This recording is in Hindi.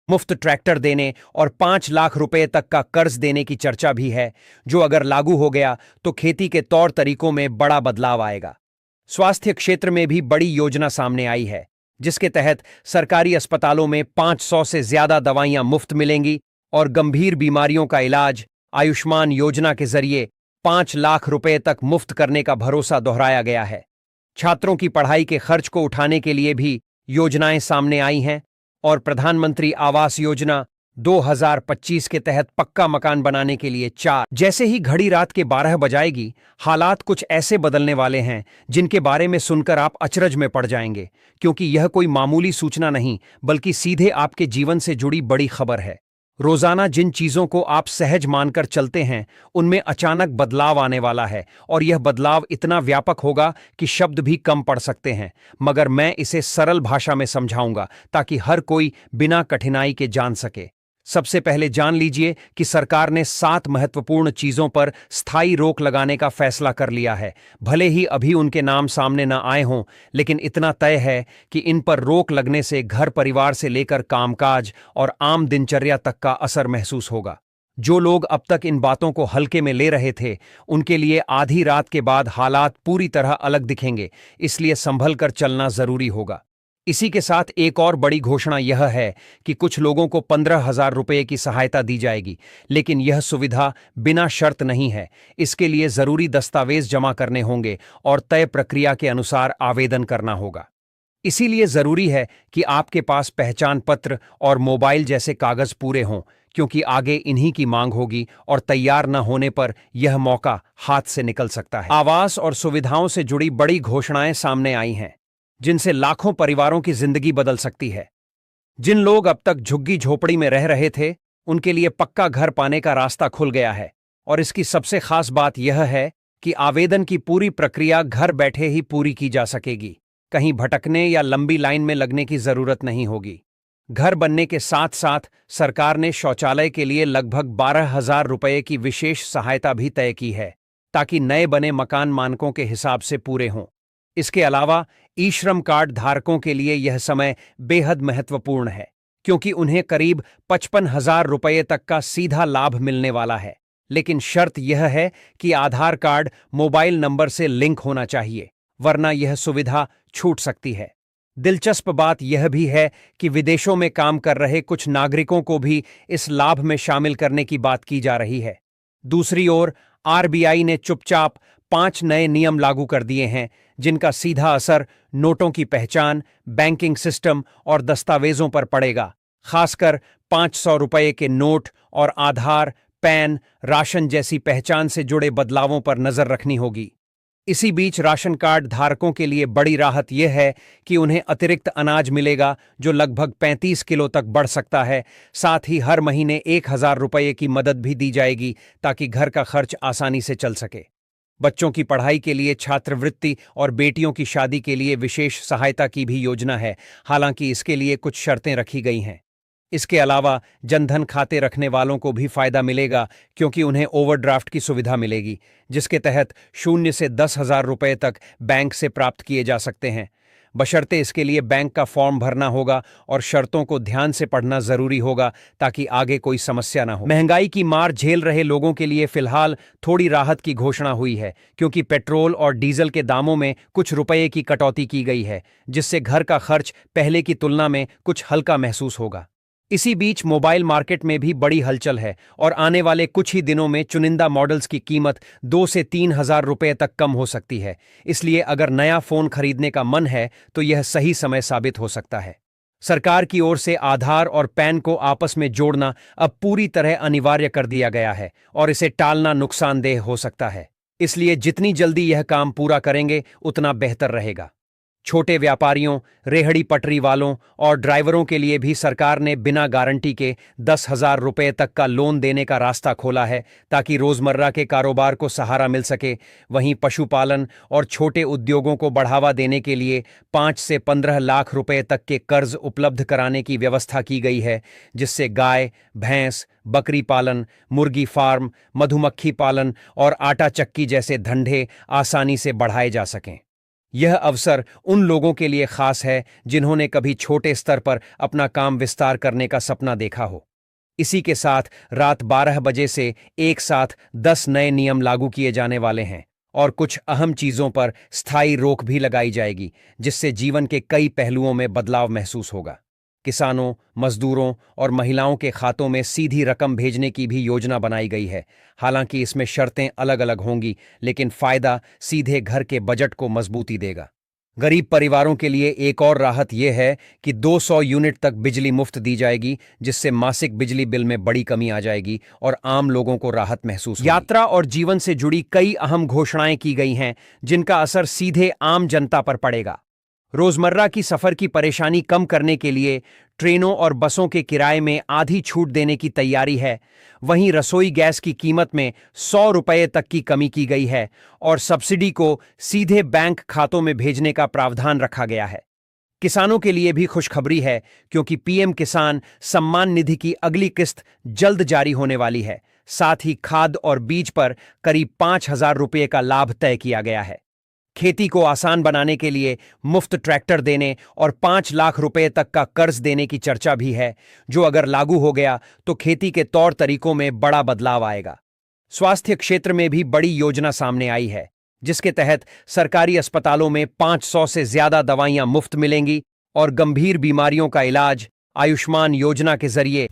मुफ्त ट्रैक्टर देने और 5 लाख रुपए तक का कर्ज देने की चर्चा भी है, जो अगर लागू हो गया तो खेती के तौर तरीकों में बड़ा बदलाव आएगा। स्वास्थ्य क्षेत्र में भी बड़ी योजना सामने आई है, जिसके तहत सरकारी अस्पतालों में 500 से ज्यादा दवाइयां मुफ्त मिलेंगी और गंभीर बीमारियों का इलाज आयुष्मान योजना के जरिए 5 लाख रुपए तक मुफ्त करने का भरोसा दोहराया गया है। छात्रों की पढ़ाई के खर्च को उठाने के लिए भी योजनाएं सामने आई हैं और प्रधानमंत्री आवास योजना 2025 के तहत पक्का मकान बनाने के लिए 4। जैसे ही घड़ी रात के 12 बजाएगी, हालात कुछ ऐसे बदलने वाले हैं जिनके बारे में सुनकर आप अचरज में पड़ जाएंगे, क्योंकि यह कोई मामूली सूचना नहीं बल्कि सीधे आपके जीवन से जुड़ी बड़ी खबर है। रोजाना जिन चीजों को आप सहज मानकर चलते हैं, उनमें अचानक बदलाव आने वाला है और यह बदलाव इतना व्यापक होगा कि शब्द भी कम पड़ सकते हैं, मगर मैं इसे सरल भाषा में समझाऊंगा ताकि हर कोई बिना कठिनाई के जान सके। सबसे पहले जान लीजिए कि सरकार ने 7 महत्वपूर्ण चीजों पर स्थायी रोक लगाने का फैसला कर लिया है। भले ही अभी उनके नाम सामने न आए हों, लेकिन इतना तय है कि इन पर रोक लगने से घर परिवार से लेकर कामकाज और आम दिनचर्या तक का असर महसूस होगा। जो लोग अब तक इन बातों को हल्के में ले रहे थे, उनके लिए आधी रात के बाद हालात पूरी तरह अलग दिखेंगे, इसलिए संभल कर चलना जरूरी होगा। इसी के साथ एक और बड़ी घोषणा यह है कि कुछ लोगों को 15,000 रुपये की सहायता दी जाएगी, लेकिन यह सुविधा बिना शर्त नहीं है। इसके लिए जरूरी दस्तावेज जमा करने होंगे और तय प्रक्रिया के अनुसार आवेदन करना होगा। इसीलिए जरूरी है कि आपके पास पहचान पत्र और मोबाइल जैसे कागज पूरे हों, क्योंकि आगे इन्हीं की मांग होगी और तैयार न होने पर यह मौका हाथ से निकल सकता है। आवास और सुविधाओं से जुड़ी बड़ी घोषणाएं सामने आई हैं, जिनसे लाखों परिवारों की जिंदगी बदल सकती है। जिन लोग अब तक झुग्गी झोपड़ी में रह रहे थे, उनके लिए पक्का घर पाने का रास्ता खुल गया है और इसकी सबसे खास बात यह है कि आवेदन की पूरी प्रक्रिया घर बैठे ही पूरी की जा सकेगी। कहीं भटकने या लंबी लाइन में लगने की जरूरत नहीं होगी। घर बनने के साथ साथ सरकार ने शौचालय के लिए लगभग 12,000 रुपये की विशेष सहायता भी तय की है, ताकि नए बने मकान मानकों के हिसाब से पूरे हों। इसके अलावा ई श्रम कार्ड धारकों के लिए यह समय बेहद महत्वपूर्ण है, क्योंकि उन्हें करीब 55,000 रुपये तक का सीधा लाभ मिलने वाला है। लेकिन शर्त यह है कि आधार कार्ड मोबाइल नंबर से लिंक होना चाहिए, वरना यह सुविधा छूट सकती है। दिलचस्प बात यह भी है कि विदेशों में काम कर रहे कुछ नागरिकों को भी इस लाभ में शामिल करने की बात की जा रही है। दूसरी ओर आरबीआई ने चुपचाप 5 नए नियम लागू कर दिए हैं, जिनका सीधा असर नोटों की पहचान, बैंकिंग सिस्टम और दस्तावेजों पर पड़ेगा। खासकर 500 रुपये के नोट और आधार, पैन, राशन जैसी पहचान से जुड़े बदलावों पर नजर रखनी होगी। इसी बीच राशन कार्ड धारकों के लिए बड़ी राहत यह है कि उन्हें अतिरिक्त अनाज मिलेगा, जो लगभग 35 किलो तक बढ़ सकता है। साथ ही हर महीने 1,000 रुपये की मदद भी दी जाएगी, ताकि घर का खर्च आसानी से चल सके। बच्चों की पढ़ाई के लिए छात्रवृत्ति और बेटियों की शादी के लिए विशेष सहायता की भी योजना है, हालांकि इसके लिए कुछ शर्तें रखी गई हैं। इसके अलावा जनधन खाते रखने वालों को भी फायदा मिलेगा, क्योंकि उन्हें ओवरड्राफ्ट की सुविधा मिलेगी, जिसके तहत 0 से 10,000 रुपये तक बैंक से प्राप्त किए जा सकते हैं। बशर्ते इसके लिए बैंक का फॉर्म भरना होगा और शर्तों को ध्यान से पढ़ना जरूरी होगा, ताकि आगे कोई समस्या ना हो। महंगाई की मार झेल रहे लोगों के लिए फिलहाल थोड़ी राहत की घोषणा हुई है, क्योंकि पेट्रोल और डीजल के दामों में कुछ रुपये की कटौती की गई है, जिससे घर का खर्च पहले की तुलना में कुछ हल्का महसूस होगा। इसी बीच मोबाइल मार्केट में भी बड़ी हलचल है और आने वाले कुछ ही दिनों में चुनिंदा मॉडल्स की कीमत 2 से 3,000 रुपये तक कम हो सकती है। इसलिए अगर नया फोन खरीदने का मन है तो यह सही समय साबित हो सकता है। सरकार की ओर से आधार और पैन को आपस में जोड़ना अब पूरी तरह अनिवार्य कर दिया गया है और इसे टालना नुकसानदेह हो सकता है। इसलिए जितनी जल्दी यह काम पूरा करेंगे, उतना बेहतर रहेगा। छोटे व्यापारियों, रेहड़ी पटरी वालों और ड्राइवरों के लिए भी सरकार ने बिना गारंटी के 10,000 रुपये तक का लोन देने का रास्ता खोला है, ताकि रोजमर्रा के कारोबार को सहारा मिल सके। वहीं पशुपालन और छोटे उद्योगों को बढ़ावा देने के लिए 5 से 15 लाख रुपये तक के कर्ज उपलब्ध कराने की व्यवस्था की गई है, जिससे गाय, भैंस, बकरी पालन, मुर्गी फार्म, मधुमक्खी पालन और आटा चक्की जैसे धंधे आसानी से बढ़ाए जा सकें। यह अवसर उन लोगों के लिए खास है जिन्होंने कभी छोटे स्तर पर अपना काम विस्तार करने का सपना देखा हो। इसी के साथ रात 12 बजे से एक साथ 10 नए नियम लागू किए जाने वाले हैं और कुछ अहम चीजों पर स्थायी रोक भी लगाई जाएगी, जिससे जीवन के कई पहलुओं में बदलाव महसूस होगा। किसानों, मजदूरों और महिलाओं के खातों में सीधी रकम भेजने की भी योजना बनाई गई है। हालांकि इसमें शर्तें अलग अलग होंगी, लेकिन फायदा सीधे घर के बजट को मजबूती देगा। गरीब परिवारों के लिए एक और राहत यह है कि 200 यूनिट तक बिजली मुफ्त दी जाएगी, जिससे मासिक बिजली बिल में बड़ी कमी आ जाएगी और आम लोगों को राहत महसूस होगी। यात्रा और जीवन से जुड़ी कई अहम घोषणाएं की गई हैं, जिनका असर सीधे आम जनता पर पड़ेगा। रोजमर्रा की सफर की परेशानी कम करने के लिए ट्रेनों और बसों के किराए में आधी छूट देने की तैयारी है। वहीं रसोई गैस की कीमत में 100 रुपये तक की कमी की गई है और सब्सिडी को सीधे बैंक खातों में भेजने का प्रावधान रखा गया है। किसानों के लिए भी खुशखबरी है, क्योंकि पीएम किसान सम्मान निधि की अगली किस्त जल्द जारी होने वाली है। साथ ही खाद और बीज पर करीब 5,000 रुपये का लाभ तय किया गया है। खेती को आसान बनाने के लिए मुफ्त ट्रैक्टर देने और 5 लाख रुपए तक का कर्ज देने की चर्चा भी है, जो अगर लागू हो गया तो खेती के तौर तरीकों में बड़ा बदलाव आएगा। स्वास्थ्य क्षेत्र में भी बड़ी योजना सामने आई है, जिसके तहत सरकारी अस्पतालों में 500 से ज्यादा दवाइयां मुफ्त मिलेंगी और गंभीर बीमारियों का इलाज आयुष्मान योजना के जरिए